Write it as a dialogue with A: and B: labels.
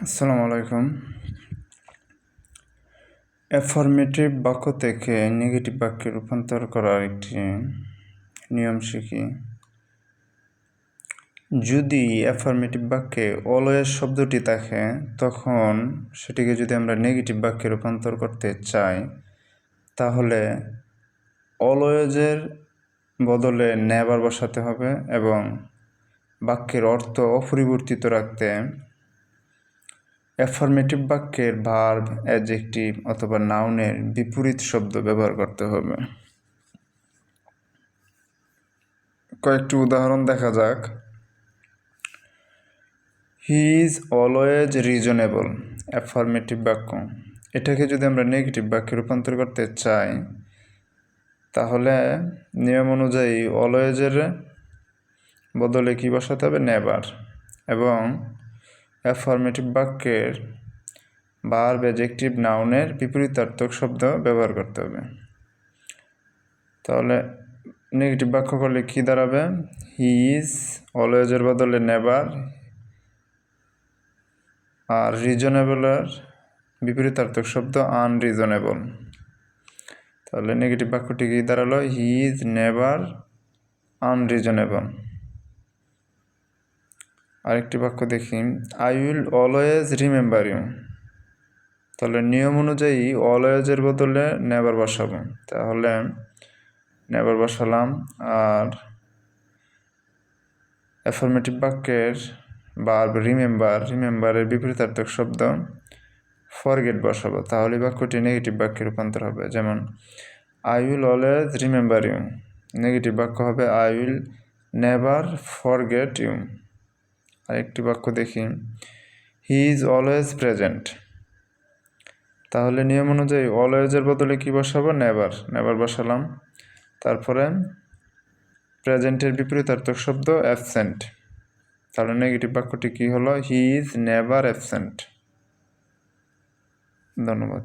A: আসসালামু আলাইকুম। অ্যাফার্মেটিভ বাক্য থেকে নেগেটিভ বাক্যে রূপান্তর করার একটি নিয়ম শিখি। যদি অ্যাফার্মেটিভ বাক্যে অলওয়েজ শব্দটি থাকে, তখন সেটিকে যদি আমরা নেগেটিভ বাক্যে রূপান্তর করতে চাই, তাহলে অলওয়েজের বদলে নেভার বসাতে হবে এবং বাক্যের অর্থ অপরিবর্তিত রাখতে অ্যাফার্মেটিভ বাক্যের ভার্ব, অ্যাডজেক্টিভ অথবা নাউনের বিপরীত শব্দ ব্যবহার করতে হবে। কয়েকটি উদাহরণ দেখা যাক। He is always reasonable, affirmative বাক্য। এটাকে যদি আমরা নেগেটিভ বাক্যে রূপান্তর করতে চাই, তাহলে নিয়ম অনুযায়ী অলওয়েজের বদলে কি বসাতে হবে? নেভার। এবং অ্যাফার্মেটিভ বাক্যের ভার্ব, অ্যাডজেক্টিভ, নাউনের বিপরীতার্থক শব্দ ব্যবহার করতে হবে। তাহলে নেগেটিভ বাক্য করলে কি দাঁড়াবে? হি ইজ অলওয়েজের বদলে নেভার, আর রিজনেবলের বিপরীতার্থক শব্দ আনরিজনেবল। তাহলে নেগেটিভ বাক্যটি কি দাঁড়ালো? He is never unreasonable. আরেকটি বাক্য দেখি, I will always remember you. তাহলে নিয়ম অনুযায়ী অলওয়েজের বদলে নেভার বসাবো। তাহলে নেভার বসালাম, আর অ্যাফার্মেটিভ বাক্যের ভার্ব রিমেম্বারের বিপরীতার্থক শব্দ ফরগেট বসাবো। তাহলে বাক্যটি নেগেটিভ বাক্যে রূপান্তর হবে। যেমন I will always remember you, negative বাক্য হবে I will never forget you. আরেকটি বাক্য দেখি, হি ইজ অলওয়েজ প্রেজেন্ট। তাহলে নিয়ম অনুযায়ী অলওয়েজের বদলে কি বসাবো? নেভার বসালাম। তারপরে প্রেজেন্টের বিপরীতার্থক শব্দ অ্যাবসেন্ট। তাহলে নেগেটিভ বাক্যটি কি হলো? হি ইজ নেভার অ্যাবসেন্ট। ধন্যবাদ।